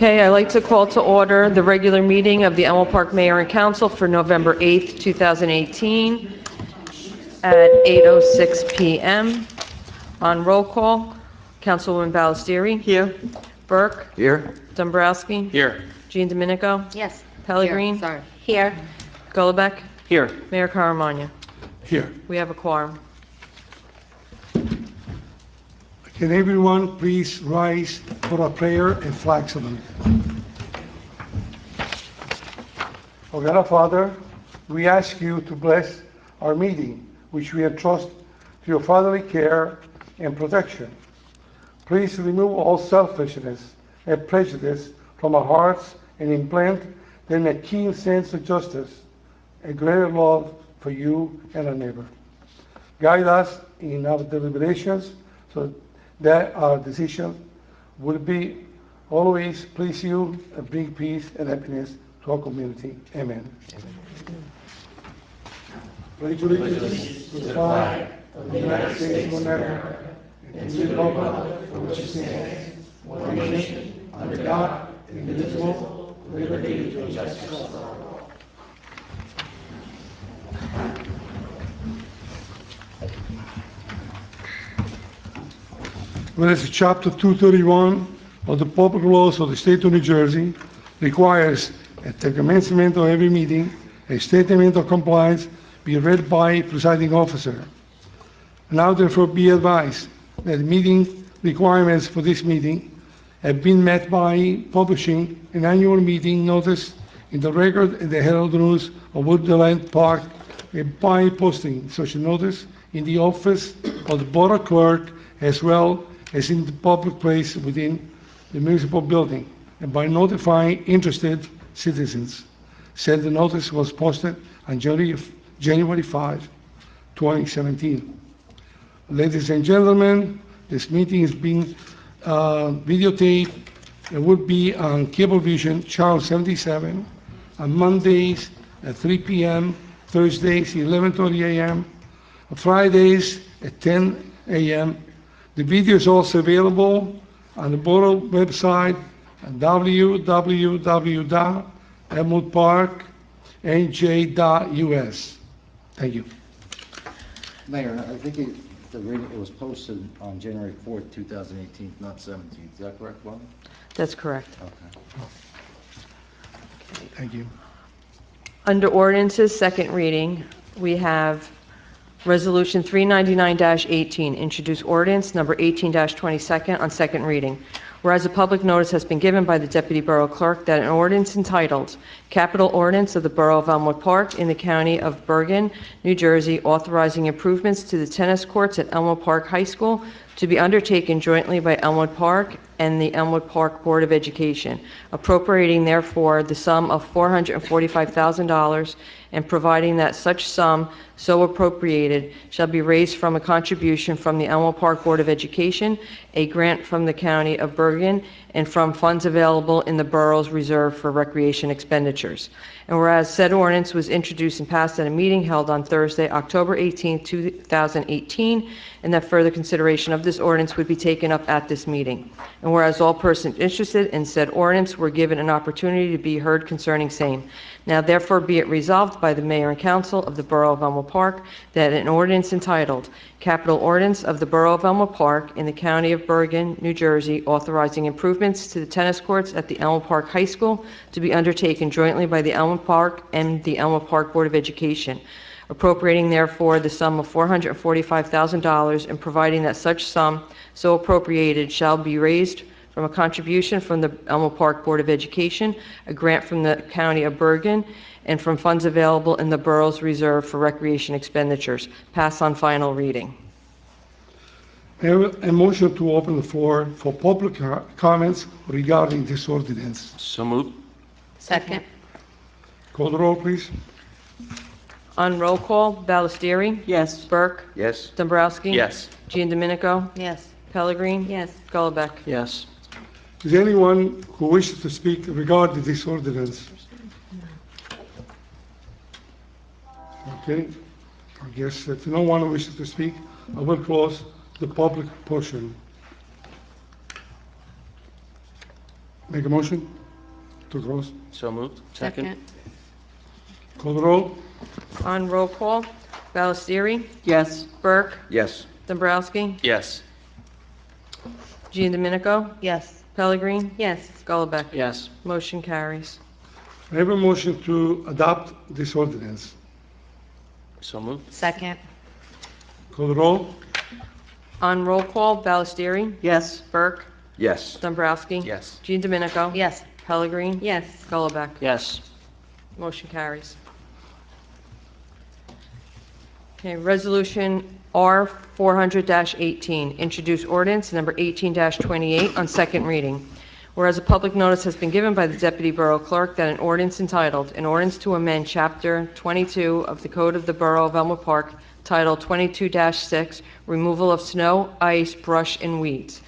Okay, I'd like to call to order the regular meeting of the Elmwood Park Mayor and Council for November 8th, 2018 at 8:06 p.m. On roll call, Councilwoman Ballestieri. Here. Burke. Here. Dombrowski. Here. Jean Domenico. Yes. Pellegrin. Here. Sorry. Here. Golombek. Here. Mayor Caramagna. Here. We have a quorum. Can everyone please rise for a prayer and flag salute? Oh God, our Father, we ask you to bless our meeting, which we entrust to your fatherly care and protection. Please remove all selfishness and prejudice from our hearts and implant then a keen sense of justice and greater love for you and our neighbor. Guide us in our deliberations so that our decision will be always please you and bring peace and happiness to our community. Amen. Pledge allegiance to the flag of the United States of America and to the republic for which it stands, one nation, under God, indivisible, with liberty and justice for all. Whereas Chapter 231 of the Public Laws of the State of New Jersey requires at the commencement of every meeting, a statement of compliance be read by a presiding officer. Now therefore be advised that the meeting requirements for this meeting have been met by publishing an annual meeting notice in the Record and the Herald News of Woodland Park and by posting such a notice in the office of the Borough Clerk as well as in the public place within the municipal building, and by notifying interested citizens. Said the notice was posted on January 5, 2017. Ladies and gentlemen, this meeting is being videotaped. It will be on Cablevision Channel 77 on Mondays at 3 p.m., Thursdays 11:30 a.m., Fridays at 10 a.m. The video is also available on the Borough website at www.elmwoodparknj.us. Thank you. Mayor, I think it was posted on January 4th, 2018, not 17th. Is that correct, Bob? That's correct. Okay. Thank you. Under ordinances, second reading, we have Resolution 399-18, introduce ordinance number 18-22 on second reading. Whereas a public notice has been given by the Deputy Borough Clerk that an ordinance entitled Capital Ordinance of the Borough of Elmwood Park in the County of Bergen, New Jersey, authorizing improvements to the tennis courts at Elmwood Park High School to be undertaken jointly by Elmwood Park and the Elmwood Park Board of Education, appropriating therefore the sum of $445,000 and providing that such sum so appropriated shall be raised from a contribution from the Elmwood Park Board of Education, a grant from the County of Bergen, and from funds available in the borough's reserve for recreation expenditures. And whereas said ordinance was introduced and passed at a meeting held on Thursday, October 18, 2018, and that further consideration of this ordinance would be taken up at this meeting. And whereas all persons interested in said ordinance were given an opportunity to be heard concerning same. Now therefore be it resolved by the Mayor and Council of the Borough of Elmwood Park that an ordinance entitled Capital Ordinance of the Borough of Elmwood Park in the County of Bergen, New Jersey, authorizing improvements to the tennis courts at the Elmwood Park High School to be undertaken jointly by the Elmwood Park and the Elmwood Park Board of Education, appropriating therefore the sum of $445,000 and providing that such sum so appropriated shall be raised from a contribution from the Elmwood Park Board of Education, a grant from the County of Bergen, and from funds available in the borough's reserve for recreation expenditures. Pass on final reading. I have a motion to open the floor for public comments regarding this ordinance. So moved. Second. Call the roll, please. On roll call, Ballestieri. Yes. Burke. Yes. Dombrowski. Yes. Jean Domenico. Yes. Pellegrin. Yes. Golombek. Yes. Is there anyone who wishes to speak regarding this ordinance? Okay. I guess if no one wishes to speak, I will close the public portion. Make a motion to close. So moved. Second. Call the roll. On roll call, Ballestieri, Yes. Burke, Yes. Dombrowski, Yes. Giandominico, Yes. Pellegrini, Yes. Gullumbeck. Yes. Motion carries. I have a motion to adopt this ordinance. So moved. Second. Call the roll. On roll call, Ballestieri, Yes. Burke, Yes. Dombrowski. Yes. Giandominico. Yes. Pellegrini. Yes. Gullumbeck. Yes. Motion carries. Okay, Resolution R 400-18, introduce ordinance number 18-28 on second reading. Whereas a public notice has been given by the Deputy Borough Clerk that an ordinance entitled, "An Ordinance to Amend Chapter 22 of the Code of the Borough of Elmwood Park," Title 22-6, Removal of Snow, Ice, Brush, and Weeds.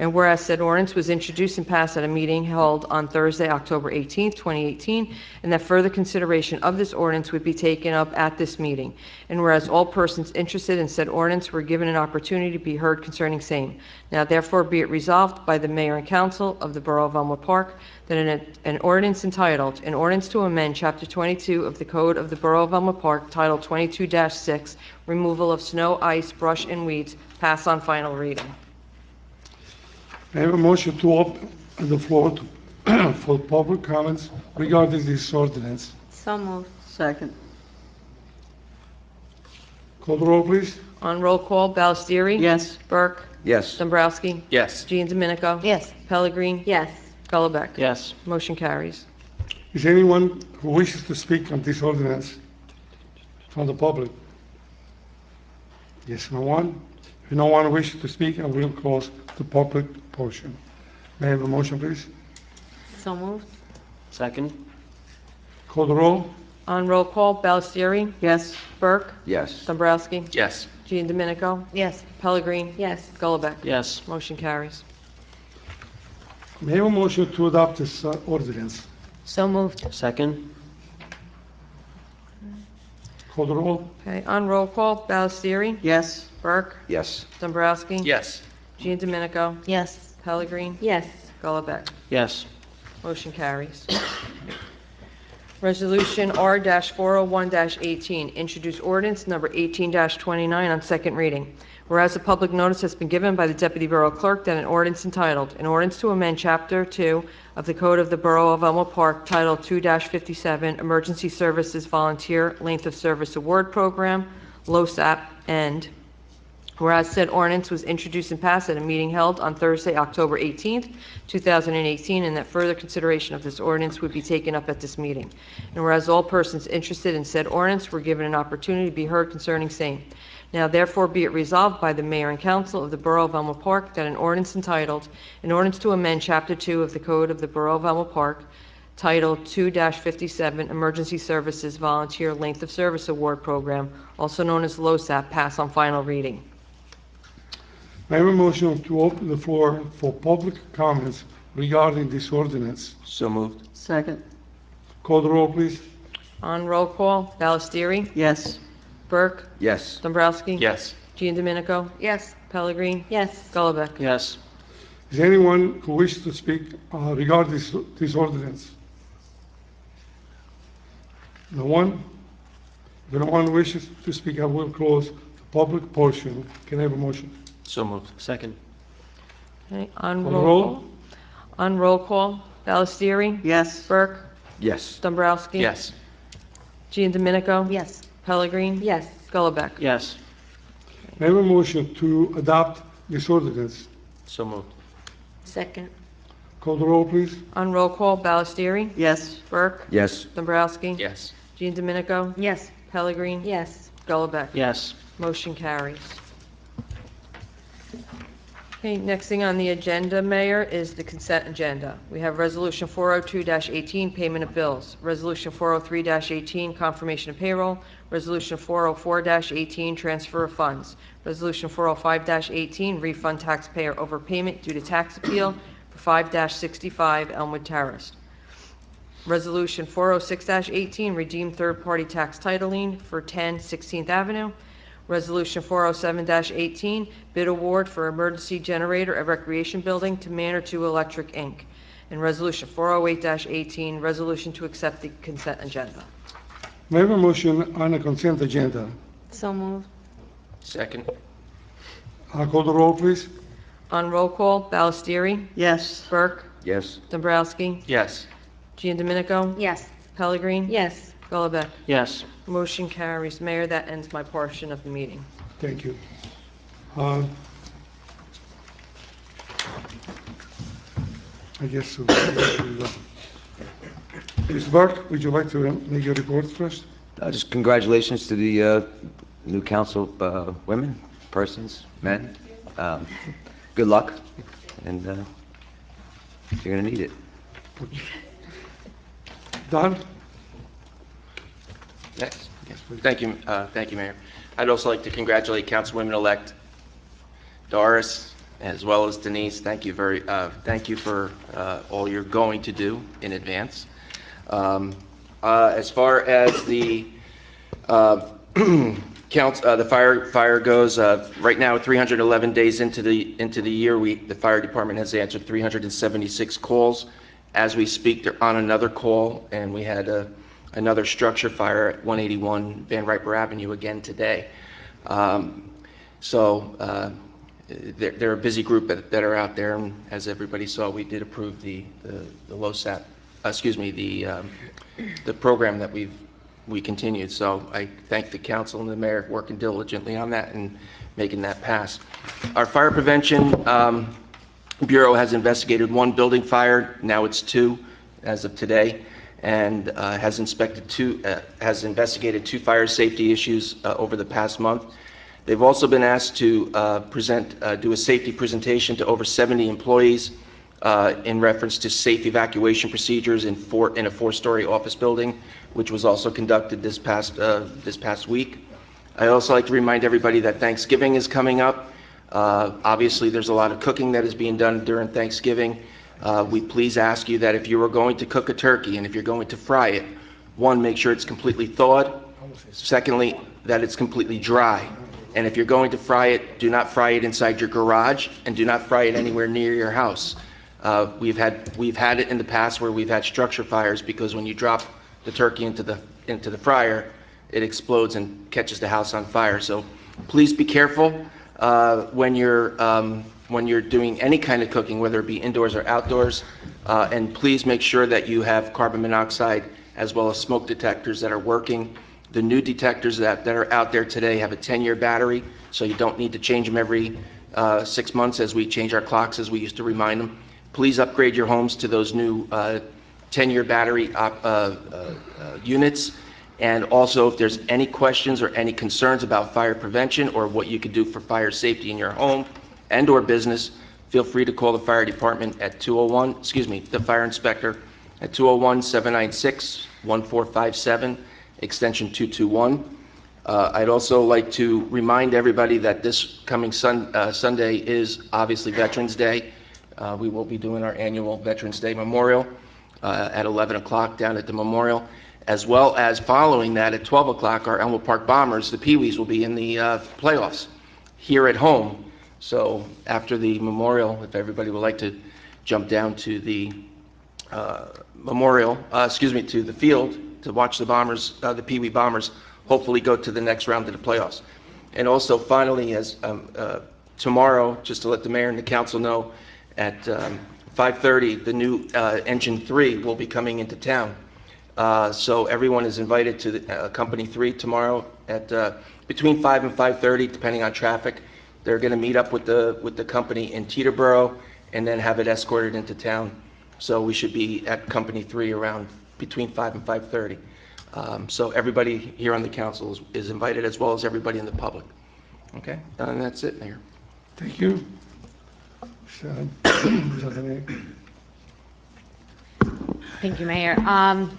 And whereas said ordinance was introduced and passed at a meeting held on Thursday, October 18, 2018, and that further consideration of this ordinance would be taken up at this meeting. And whereas all persons interested in said ordinance were given an opportunity to be heard concerning same. Now therefore be it resolved by the Mayor and Council of the Borough of Elmwood Park that an ordinance entitled, "An Ordinance to Amend Chapter 22 of the Code of the Borough of Elmwood Park," Title 22-6, Removal of Snow, Ice, Brush, and Weeds, pass on final reading. I have a motion to open the floor for public comments regarding this ordinance. So moved. Second. Call the roll, please. On roll call, Ballestieri. Yes. Burke. Yes. Dombrowski. Yes. Giandominico. Yes. Pellegrini. Yes. Gullumbeck. Yes. Motion carries. Is anyone who wishes to speak on this ordinance from the public? Yes, no one? If no one wishes to speak, I will close the public portion. May I have a motion, please? So moved. Second. Call the roll. On roll call, Ballestieri. Yes. Burke. Yes. Dombrowski. Yes. Giandominico. Yes. Pellegrini. Yes. Gullumbeck. Yes. Motion carries. May I have a motion to adopt this ordinance? So moved. Second. Call the roll. Okay, on roll call, Ballestieri. Yes. Burke. Yes. Dombrowski. Yes. Giandominico. Yes. Pellegrini. Yes. Gullumbeck. Yes. Motion carries. Resolution R-401-18, introduce ordinance number 18-29 on second reading. Whereas a public notice has been given by the Deputy Borough Clerk that an ordinance entitled, "An Ordinance to Amend Chapter 2 of the Code of the Borough of Elmwood Park," Title 2-57, Emergency Services Volunteer Length of Service Award Program, LoSAP, and whereas said ordinance was introduced and passed at a meeting held on Thursday, October 18th, 2018, and that further consideration of this ordinance would be taken up at this meeting. And whereas all persons interested in said ordinance were given an opportunity to be heard concerning same. Now therefore be it resolved by the Mayor and Council of the Borough of Elmwood Park that an ordinance entitled, "An Ordinance to Amend Chapter 2 of the Code of the Borough of Elmwood Park," Title 2-57, Emergency Services Volunteer Length of Service Award Program, also known as LoSAP, pass on final reading. May I have a motion to open the floor for public comments regarding this ordinance? So moved. Second. Call the roll, please. On roll call, Ballestieri. Yes. Burke. Yes. Dombrowski. Yes. Giandominico. Yes. Pellegrini. Yes. Gullumbeck. Yes. Is anyone who wishes to speak regarding this ordinance? No one? If no one wishes to speak, I will close the public portion. Can I have a motion? So moved. Second. Okay, on Call the roll roll. call. On roll call, Ballestieri. Yes. Burke. Yes. Dombrowski. Yes. Giandominico. Yes. Pellegrini. Yes. Gullumbeck. Yes. May I have a motion to adopt this ordinance? So moved. Second. Call the roll, please. On roll call, Ballestieri. Yes. Burke. Yes. Dombrowski. Yes. Giandominico. Yes. Pellegrini. Yes. Gullumbeck. Yes. Motion carries. Okay, next thing on the agenda, Mayor, is the consent agenda. We have Resolution 402-18, payment of bills. Resolution 403-18, confirmation of payroll. Resolution 404-18, transfer of funds. Resolution 405-18, refund taxpayer overpayment due to tax appeal for 5-65 Elmwood Terrace. Resolution 406-18, redeem third-party tax title lien for 10 16th Avenue. Resolution 407-18, bid award for emergency generator at Recreation Building to Manor 2 Electric, Inc. And Resolution 408-18, resolution to accept the consent agenda. May I have a motion on the consent agenda? So moved. Second. Call the roll, please. On roll call, Ballestieri, Yes. Burke, Yes. Dombrowski, Yes. Giandominico, Yes. Pellegrin, Yes. Gullabec. Yes. Motion carries. Mayor, that ends my portion of the meeting. Thank you. I guess, Ms. Burke, would you like to make your report first? Just congratulations to the new council women, persons, men. Good luck, and you're going to need it. Don? Yes. Thank you, Mayor. I'd also like to congratulate Councilwomen-elect Doris as well as Denise. Thank you for all you're going to do in advance. As far as the the fire goes, right now 311 days into the year, the fire department has answered 376 calls. As we speak, they're on another call, and we had another structure fire at 181 Van Riper Avenue again today. They're a busy group that are out there, and as everybody saw, we did approve the LoSAP, the program that we continued. So I thank the council and the mayor working diligently on that and making that pass. Our fire prevention bureau has investigated 1 building fire. Now it's 2 as of today, and has investigated 2 fire safety issues over the past month. They've also been asked to do a safety presentation to over 70 employees in reference to safe evacuation procedures in a 4-story office building, which was also conducted this past week. I also like to remind everybody that Thanksgiving is coming up. Obviously, there's a lot of cooking that is being done during Thanksgiving. We please ask you that if you are going to cook a turkey and if you're going to fry it, 1, make sure it's completely thawed. Secondly, that it's completely dry. And if you're going to fry it, do not fry it inside your garage, and do not fry it anywhere near your house. We've had it in the past where we've had structure fires because when you drop the turkey into the fryer, it explodes and catches the house on fire. So please be careful when you're doing any kind of cooking, whether it be indoors or outdoors, and please make sure that you have carbon monoxide as well as smoke detectors that are working. The new detectors that are out there today have a 10-year battery, so you don't need to change them every 6 months as we change our clocks, as we used to remind them. Please upgrade your homes to those new 10-year battery units. And also, if there's any questions or any concerns about fire prevention or what you could do for fire safety in your home and or business, feel free to call the fire department at the fire inspector at 201-796-1457, extension 221. I'd also like to remind everybody that this coming Sunday is obviously Veterans Day. We will be doing our annual Veterans Day Memorial at 11 o'clock down at the memorial, as well as following that at 12 o'clock, our Elmwood Park Bombers, the Pee-wees, will be in the playoffs here at home. So after the memorial, if everybody would like to jump down to the to the field to watch the Bombers, the Pee-wee Bombers, hopefully go to the next round of the playoffs. And also, finally, as tomorrow, just to let the mayor and the council know, at 5:30, the new Engine 3 will be coming into town. So everyone is invited to the Company 3 tomorrow at between 5 and 5:30, depending on traffic. They're going to meet up with the company in Teterboro and then have it escorted into town. So we should be at Company 3 around between 5 and 5:30. So everybody here on the council is invited, as well as everybody in the public. Okay, and that's it, Mayor. Thank you. Thank you, Mayor. On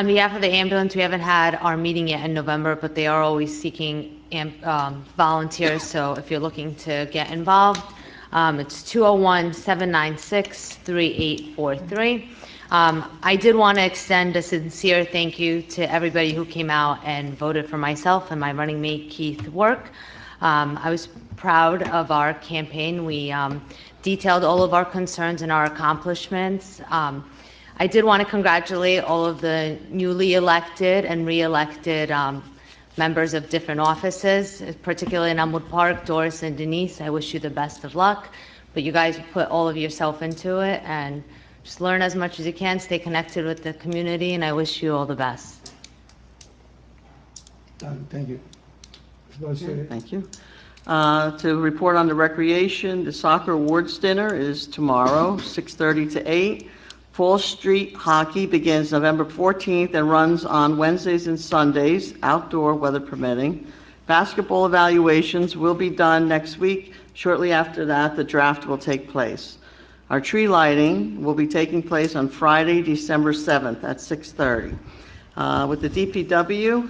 behalf of the ambulance, we haven't had our meeting yet in November, but they are always seeking volunteers. So if you're looking to get involved, it's 201-796-3843. I did want to extend a sincere thank you to everybody who came out and voted for myself and my running mate, Keith Work. I was proud of our campaign. detailed all of our concerns and our accomplishments. I did want to congratulate all of the newly elected and re-elected members of different offices, particularly in Elmwood Park, Doris and Denise. I wish you the best of luck, but you guys put all of yourself into it, and just learn as much as you can, stay connected with the community, and I wish you all the best. Thank you. Ms. Vice Chair. Thank you. To report on the recreation, the soccer awards dinner is tomorrow, 6:30 to 8. Fall Street Hockey begins November 14th and runs on Wednesdays and Sundays, outdoor weather permitting. Basketball evaluations will be done next week. Shortly after that, the draft will take place. Our tree lighting will be taking place on Friday, December 7th at 6:30. With the DPW,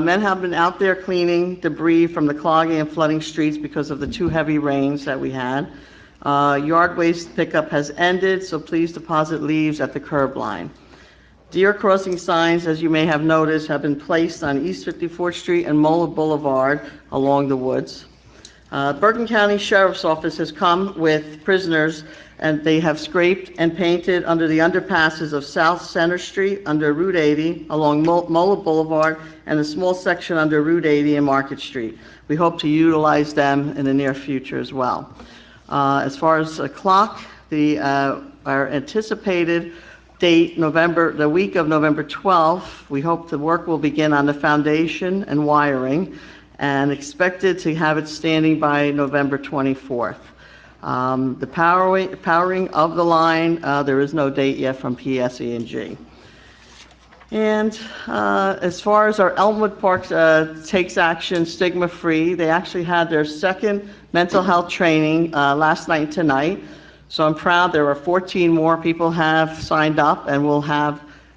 men have been out there cleaning debris from the clogging and flooding streets because of the 2 heavy rains that we had. Yard waste pickup has ended, so please deposit leaves at the curb line. Deer crossing signs, as you may have noticed, have been placed on East 54th Street and Mola Boulevard along the woods. Bergen County Sheriff's Office has come with prisoners, and they have scraped and painted under the underpasses of South Center Street, under Route 80, along Mola Boulevard, and a small section under Route 80 and Market Street. We hope to utilize them in the near future as well. As far as the clock, our anticipated date, the week of November 12th, we hope the work will begin on the foundation and wiring, and expected to have it standing by November 24th. The powering of the line, there is no date yet from PSE&G. And as far as our Elmwood Park Takes Action Stigma Free, they actually had their second mental health training last night and tonight. So I'm proud there are 14 more people have signed up and will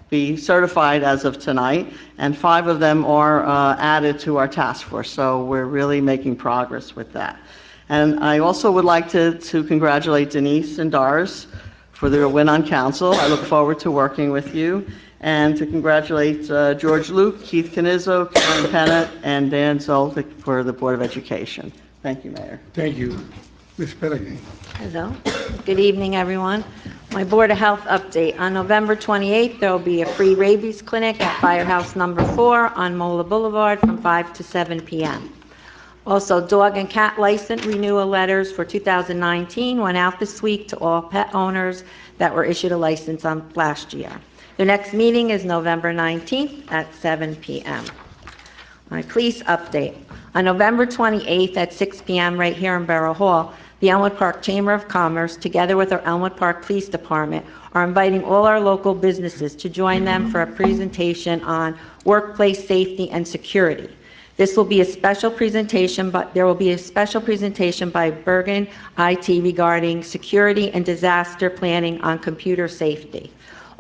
be certified as of tonight, and 5 of them are added to our task force. So we're really making progress with that. And I also would like to congratulate Denise and Doris for their win on council. I look forward to working with you. And to congratulate George Luke, Keith Canizzo, Karen Pennant, and Dan Zoltik for the Board of Education. Thank you, Mayor. Thank you. Ms. Pellegrini. Hello. Good evening, everyone. My Board of Health update. On November 28th, there will be a free rabies clinic at Firehouse Number 4 on Mola Boulevard from 5 to 7 p.m. Also, dog and cat license renewal letters for 2019 went out this week to all pet owners that were issued a license on last year. The next meeting is November 19th at 7 p.m. My police update. On November 28th at 6 p.m. right here in Borough Hall, the Elmwood Park Chamber of Commerce, together with our Elmwood Park Police Department, are inviting all our local businesses to join them for a presentation on workplace safety and security. This will be a special presentation, but there will be a special presentation by Bergen IT regarding security and disaster planning on computer safety.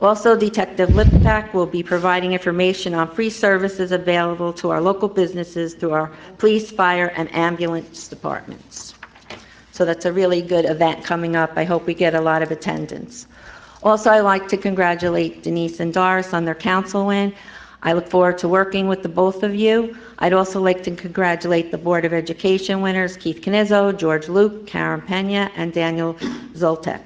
Also, Detective Liptak will be providing information on free services available to our local businesses through our police, fire, and ambulance departments. So that's a really good event coming up. I hope we get a lot of attendance. Also, I'd like to congratulate Denise and Doris on their council win. I look forward to working with the both of you. I'd also like to congratulate the Board of Education winners, Keith Canizzo, George Luke, Karen Pena, and Daniel Zoltek.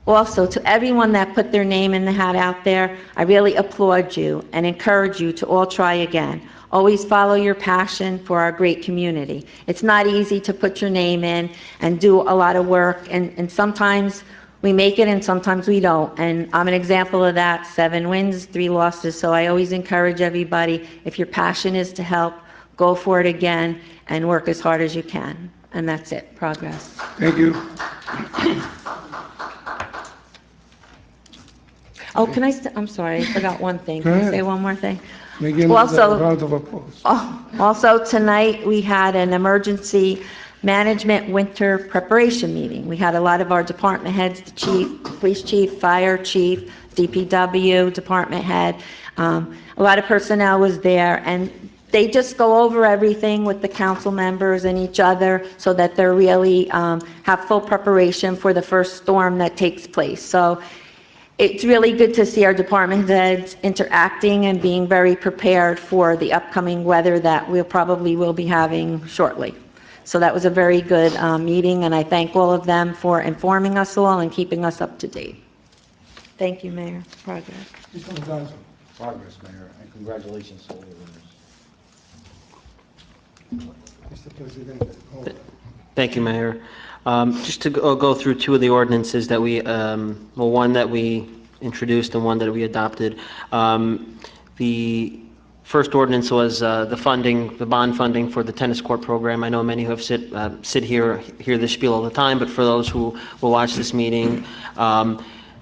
Also, to everyone that put their name in the hat out there, I really applaud you and encourage you to all try again. Always follow your passion for our great community. It's not easy to put your name in and do a lot of work, and sometimes we make it and sometimes we don't. And I'm an example of that. 7 wins, 3 losses. So I always encourage everybody, if your passion is to help, go for it again and work as hard as you can. And that's it. Progress. Thank you. Oh, can I, I'm sorry, I forgot one thing. Go Can I ahead. say one more thing? Again, Also- a round of applause. Also, tonight, we had an emergency management winter preparation meeting. We had a lot of our department heads, the chief, police chief, fire chief, DPW department head. A lot of personnel was there, and they just go over everything with the council members and each other so that they're really have full preparation for the first storm that takes place. So it's really good to see our department heads interacting and being very prepared for the upcoming weather that we'll probably will be having shortly. So that was a very good meeting, and I thank all of them for informing us all and keeping us up to date. Thank you, Mayor. Progress. Progress, Mayor, and congratulations to all the winners. Mr. President. Thank you, Mayor. Just to go through two of the ordinances that we, well, one that we introduced and one that we adopted. The first ordinance was the funding, the bond funding for the tennis court program. I know many who have sit here, hear this spiel all the time, but for those who will watch this meeting,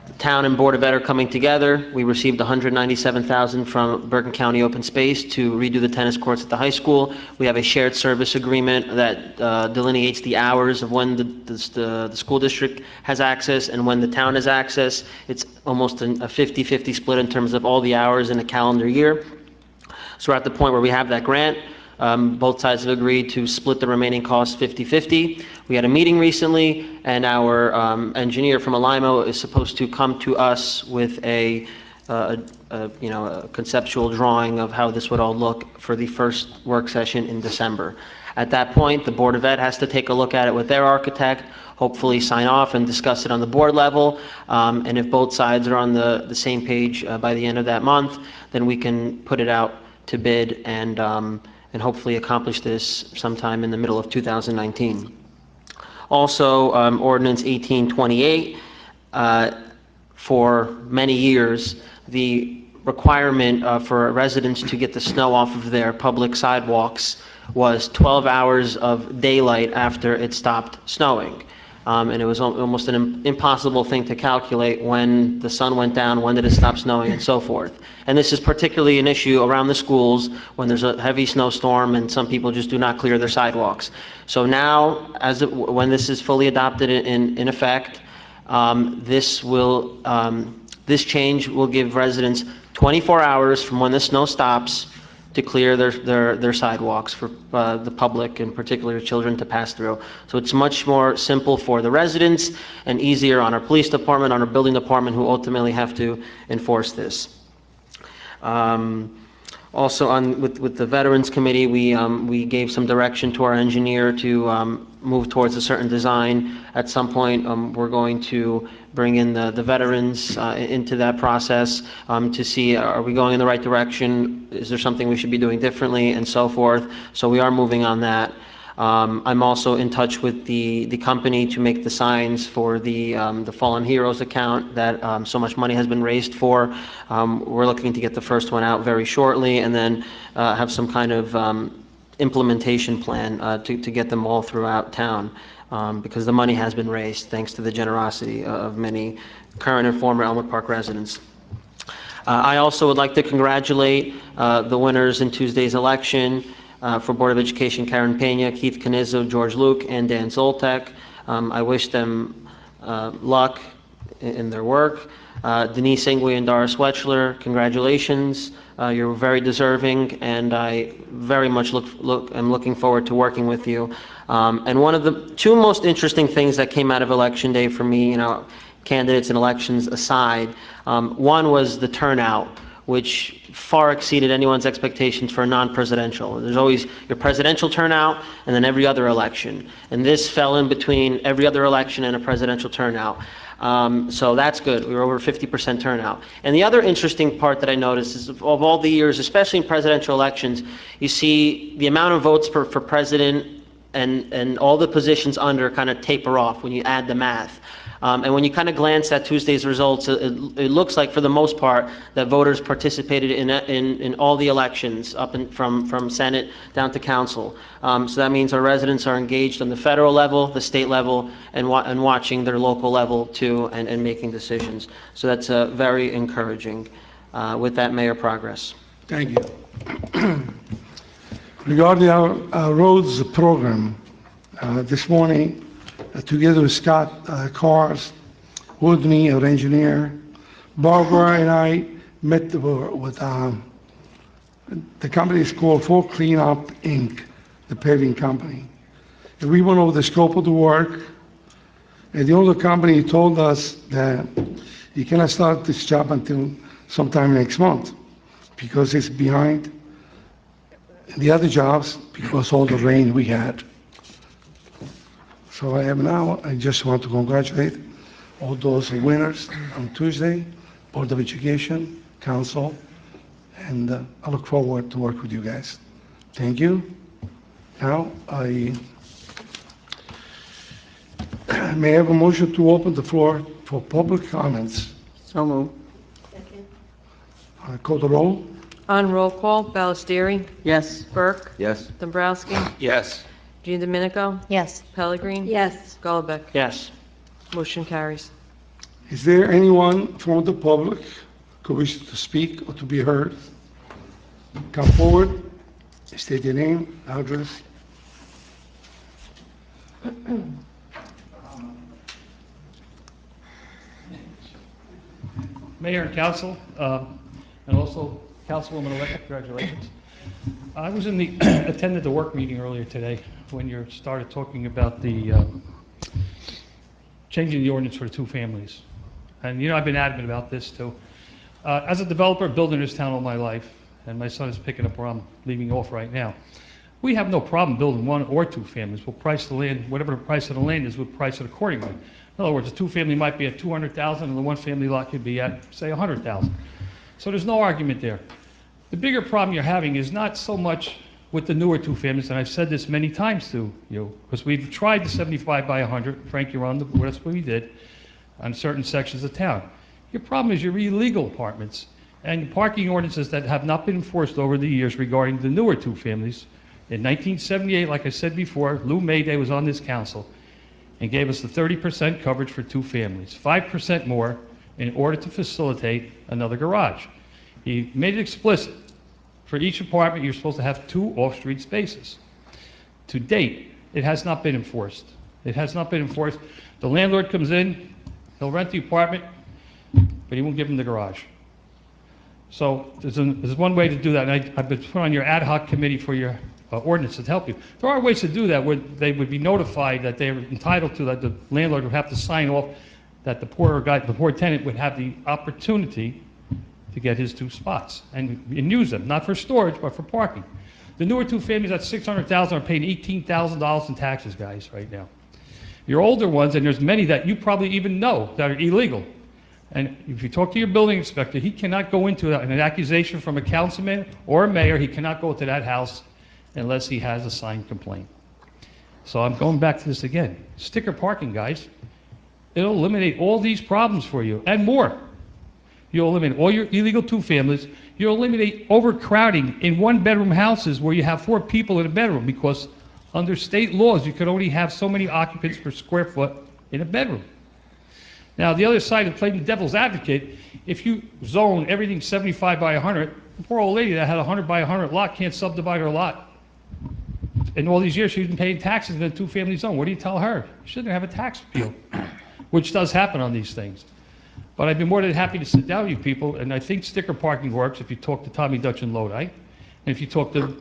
the town and Board of Ed are coming together. We received $197,000 from Bergen County Open Space to redo the tennis courts at the high school. We have a shared service agreement that delineates the hours of when the school district has access and when the town has access. It's almost a 50-50 split in terms of all the hours in a calendar year. So we're at the point where we have that grant. Both sides have agreed to split the remaining costs 50-50. We had a meeting recently, and our engineer from Alimo is supposed to come to us with a conceptual drawing of how this would all look for the first work session in December. At that point, the Board of Ed has to take a look at it with their architect, hopefully sign off and discuss it on the board level. And if both sides are on the same page by the end of that month, then we can put it out to bid and hopefully accomplish this sometime in the middle of 2019. Also, Ordinance 1828, for many years, the requirement for residents to get the snow off of their public sidewalks was 12 hours of daylight after it stopped snowing. And it was almost an impossible thing to calculate when the sun went down, when did it stop snowing, and so forth. And this is particularly an issue around the schools when there's a heavy snowstorm and some people just do not clear their sidewalks. So now, when this is fully adopted in effect, this change will give residents 24 hours from when the snow stops to clear their sidewalks for the public, and particularly children, to pass through. So it's much more simple for the residents and easier on our police department, on our building department, who ultimately have to enforce this. Also, with the Veterans Committee, we gave some direction to our engineer to move towards a certain design. At some point, we're going to bring in the veterans into that process to see, are we going in the right direction? Is there something we should be doing differently, and so forth. So we are moving on that. I'm also in touch with the company to make the signs for the Fallen Heroes account that so much money has been raised for. We're looking to get the first one out very shortly, and then have some kind of implementation plan to get them all throughout town, because the money has been raised thanks to the generosity of many current and former Elmwood Park residents. I also would like to congratulate the winners in Tuesday's election. For Board of Education, Karen Pena, Keith Canizzo, George Luke, and Dan Zoltek. I wish them luck in their work. Denise Ingwe and Doris Wetchler, congratulations. You're very deserving, and I very much am looking forward to working with you. And one of the two most interesting things that came out of Election Day for me, candidates and elections aside, one was the turnout, which far exceeded anyone's expectations for a non-presidential. There's always your presidential turnout and then every other election. And this fell in between every other election and a presidential turnout. So that's good. We were over 50% turnout. And the other interesting part that I noticed is of all the years, especially in presidential elections, you see the amount of votes for president and all the positions under kind of taper off when you add the math. And when you kind of glance at Tuesday's results, it looks like, for the most part, that voters participated in all the elections from Senate down to council. So that means our residents are engaged on the federal level, the state level, and watching their local level too, and making decisions. So that's very encouraging. With that, Mayor, progress. Thank you. Regarding our roads program, this morning, together with Scott Cars, Woodney, our engineer, Barbara and I met with the company is called Folk Cleanup Inc., the paving company. And we went over the scope of the work, and the owner company told us that you cannot start this job until sometime next month because it's behind the other jobs because all the rain we had. So I have now, I just want to congratulate all those winners on Tuesday, Board of Education, Council, and I look forward to work with you guys. Thank you. Now, I may I have a motion to open the floor for public comments. So moved. Call the roll. On roll call, Ballestieri, Yes. Burke, Yes? Dombrowski, Yes. Jean Domenico, Yes. Pellegrin, Yes. Gullumbeck. Yes. Motion carries. Is there anyone from the public who wishes to speak or to be heard? Come forward, state your name, address. Mayor and council, and also Councilwoman-elect, congratulations. I was attended the work meeting earlier today when you started talking about the changing the ordinance for the two families. And, you know, I've been adamant about this too. As a developer, building this town all my life, and my son is picking up where I'm leaving off right now, we have no problem building one or two families. We'll price the land, whatever the price of the land is, we'll price it accordingly. In other words, a two-family might be at $200,000 and the one-family lot could be at, say, $100,000. So there's no argument there. The bigger problem you're having is not so much with the newer two families, and I've said this many times to you, because we've tried the 75 by 100, Frank, you're on the board, that's what we did, on certain sections of town. Your problem is your illegal apartments and parking ordinances that have not been enforced over the years regarding the newer two families. In 1978, like I said before, Lou Mayday was on this council and gave us the 30% coverage for two families, 5% more in order to facilitate another garage. He made it explicit. For each apartment, you're supposed to have 2 off-street spaces. To date, it has not been enforced. It has not been enforced. The landlord comes in, he'll rent the apartment, but he won't give him the garage. So there's one way to do that, and I've been put on your ad hoc committee for your ordinance to help you. There are ways to do that where they would be notified that they're entitled to, that the landlord would have to sign off, that the poor tenant would have the opportunity to get his 2 spots and use them, not for storage, but for parking. The newer two families at $600,000 are paying $18,000 in taxes, guys, right now. Your older ones, and there's many that you probably even know that are illegal. And if you talk to your building inspector, he cannot go into an accusation from a councilman or a mayor, he cannot go to that house unless he has a signed complaint. So I'm going back to this again. Sticker parking, guys. It'll eliminate all these problems for you and more. You'll eliminate all your illegal two families. You'll eliminate overcrowding in 1-bedroom houses where you have 4 people in a bedroom, because under state laws, you can only have so many occupants per square foot in a bedroom. Now, the other side of playing the devil's advocate, if you zone everything 75 by 100, the poor old lady that had a 100 by 100 lot can't subdivide her lot. In all these years, she's been paying taxes in a 2-family zone. What do you tell her? She doesn't have a tax appeal, which does happen on these things. But I'd be more than happy to sit down with you people, and I think sticker parking works if you talk to Tommy Dutch in Lodi. And if you talk to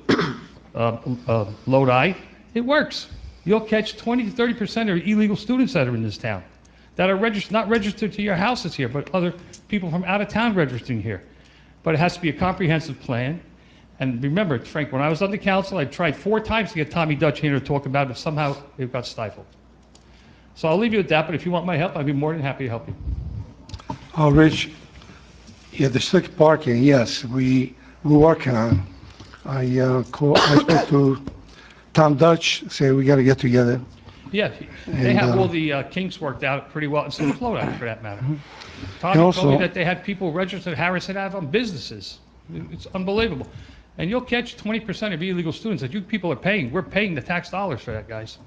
Lodi, it works. You'll catch 20 to 30% of illegal students that are in this town, that are not registered to your houses here, but other people from out of town registering here. But it has to be a comprehensive plan. And remember, Frank, when I was on the council, I tried 4 times to get Tommy Dutch here to talk about it, but somehow it got stifled. So I'll leave you with that, but if you want my help, I'd be more than happy to help you. Rich, yeah, the sticker parking, yes, we're working on. I spoke to Tom Dutch, say we got to get together. Yeah, they have all the kinks worked out pretty well, and so does Lodi, for that matter. Tommy also- told me that they had people registered at Harrison Ave on businesses. It's unbelievable. And you'll catch 20% of illegal students that you people are paying. We're paying the tax dollars for that, guys.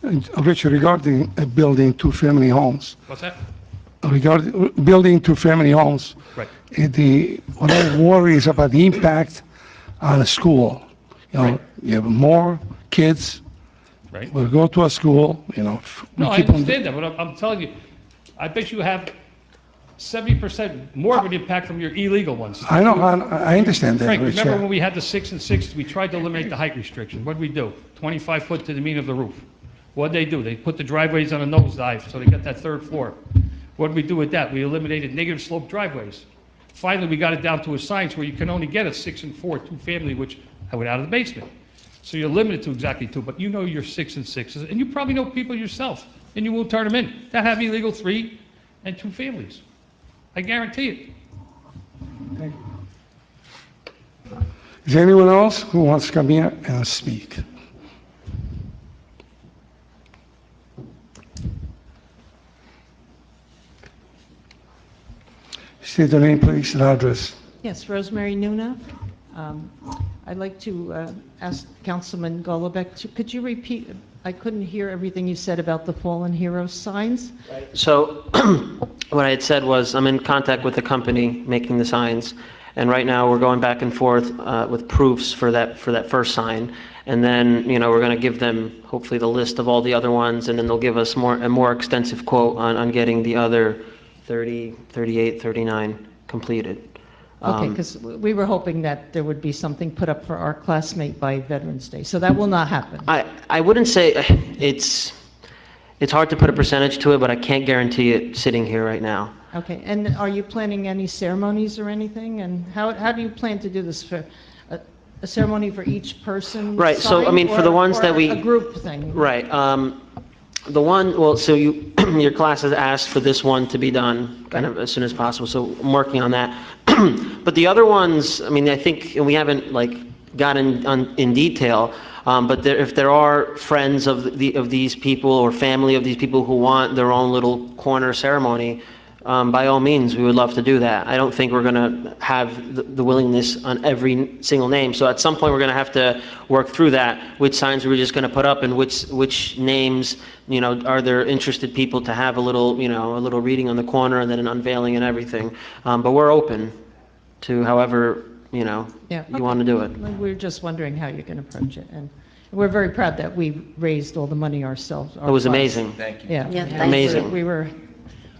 Rich, regarding building 2-family homes, What's that? regarding building 2-family homes, Right. what I worry is about the impact on a school. You know, Right. you have more kids Right? will go to a school, you know. we No, I keep on- understand that, but I'm telling you, I bet you have 70% more of an impact from your illegal ones. I know, I understand that, Frank, Rich. remember yeah. when we had the 6 and 6, we tried to eliminate the height restriction. What did we do? 25 foot to the mean of the roof. What did they do? They put the driveways on a nosedive, so they got that 3rd floor. What did we do with that? We eliminated negative slope driveways. Finally, we got it down to a science where you can only get a 6 and 4 2-family, which I went out of the basement. So you're limited to exactly 2, but you know your 6 and 6s, and you probably know people yourself, and you won't turn them in that have illegal 3 and 2 families. I guarantee it. Thank you. Is there anyone else who wants to come here and speak? State your name, please, and address. Yes, Rosemary Nuna. I'd like to ask Councilman Golombek, could you repeat? I couldn't hear everything you said about the fallen heroes signs. So what I had said was I'm in contact with the company making the signs, and right now we're going back and forth with proofs for that first sign, and then we're going to give them hopefully the list of all the other ones, and then they'll give us a more extensive quote on getting the other 30, 38, 39 completed. Okay, because we were hoping that there would be something put up for our classmate by Veterans Day, so that will not happen. I wouldn't say it's hard to put a percentage to it, but I can't guarantee it sitting here right now. Okay, and are you planning any ceremonies or anything? And how do you plan to do this? For a ceremony for each person? Right, so I mean, for the ones that we... a group thing? Right. So your class has asked for this one to be done kind of as soon as possible, so I'm working on that. But the other ones, I mean, I think, and we haven't gotten in detail, but if there are friends of these people or family of these people who want their own little corner ceremony, by all means, we would love to do that. I don't think we're going to have the willingness on every single name. So at some point, we're going to have to work through that. Which signs are we just going to put up, and which names, are there interested people to have a little reading on the corner and then an unveiling and everything. But we're open to however you want to do it. We're just wondering how you're going to approach it, and we're very proud that we raised all the money ourselves. It was amazing. Thank you. Yeah, Amazing. We were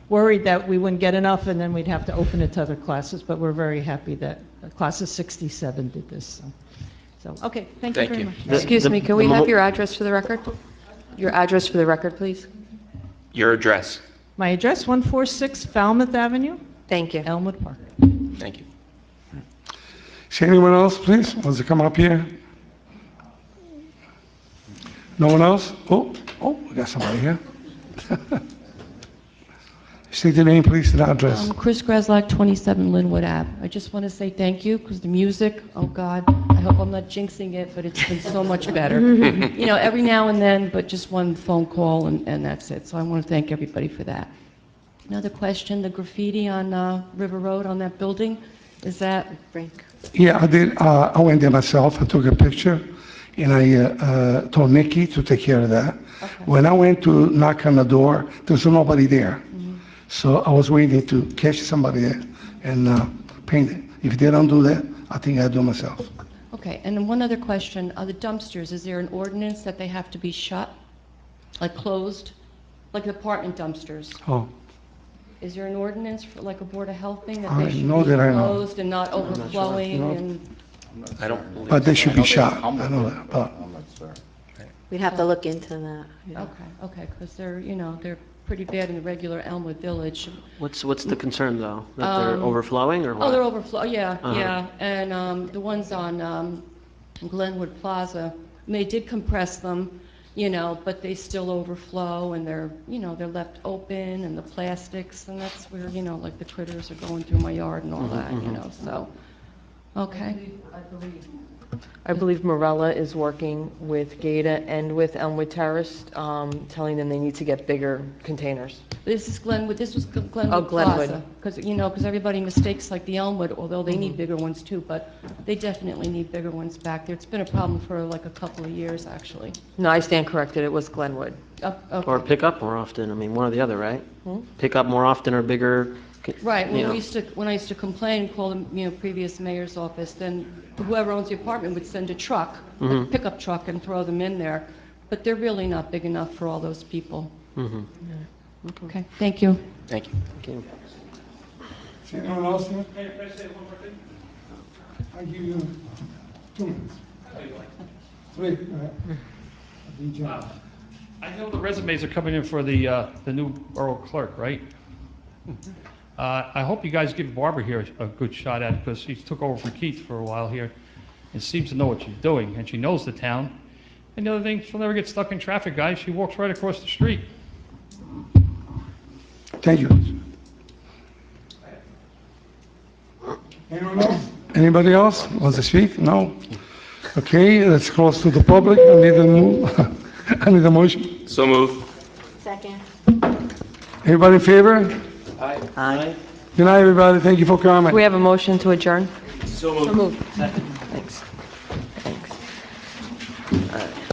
worried that we wouldn't get enough, and then we'd have to open it to other classes, but we're very happy that class of 67 did this. So okay, thank you very much. Excuse me, can we have your address for the record? Your address for the record, please? Your address. My address, 146 Falmouth Avenue, Thank you. Elmwood Park. Thank you. Is there anyone else, please, wants to come up here? No one else? Oh, we got somebody here. State your name, please, and address. Chris Graslak, 27 Linwood Ave. I just want to say thank you, because the music, oh God, I hope I'm not jinxing it, but it's been so much better. Every now and then, but just one phone call and that's it. So I want to thank everybody for that. Another question, the graffiti on River Road on that building, is that... Frank. Yeah, I did. I went there myself. I took a picture, and I told Nikki to take care of that. Okay. When I went to knock on the door, there was nobody there. So I was waiting to catch somebody there and paint it. If they don't do that, I think I'll do it myself. Okay, and then one other question, the dumpsters, is there an ordinance that they have to be shut, like closed, like apartment dumpsters? Oh, Is there an ordinance for like a Board of Health thing that I they should know be that I know. closed and not overflowing No. and? I don't believe but they so. should be shot. I know that. But I'm not sure. We'd have to look into that. Okay, because they're pretty bad in the regular Elmwood Village. What's the concern though? That they're overflowing or what? Oh, they're overflow, yeah, Uh-huh. yeah. And the ones on Glenwood Plaza, they did compress them, but they still overflow and they're left open and the plastics, and that's where, like the critters are going through my yard and all that, so, okay. I believe Morella is working with Gata and with Elmwood Terrace, telling them they need to get bigger containers. This was Glenwood Oh, Glenwood. Plaza. Because everybody mistakes like the Elmwood, although they need bigger ones too, but they definitely need bigger ones back there. It's been a problem for like a couple of years, actually. No, I stand corrected, it was Glenwood. Okay. Or pick up more often. I mean, one or the other, right? Pick up more often or bigger. Right, when I used to complain, call the, previous mayor's office, then whoever owns the apartment would send a truck, a pickup truck, and throw them in there. But they're really not big enough for all those people. Okay, thank you. Thank you. Okay. is there anyone else here? I'll give you 2 minutes. 3. Go ahead. I know the resumes are coming in for the new borough clerk, right? I hope you guys give Barbara here a good shot at it, because she took over for Keith for a while here and seems to know what she's doing, and she knows the town, And the other thing, she'll never get stuck in traffic, guys. She walks right across the street. Thank you. Anyone else? Anybody else wants to speak? No? Okay, let's close to the public. I need a move. I need a motion. So move. Second. Everybody in favor? Aye. Good night, everybody. Thank you for coming. We have a motion to adjourn? So moved. Thanks. Thanks. All right.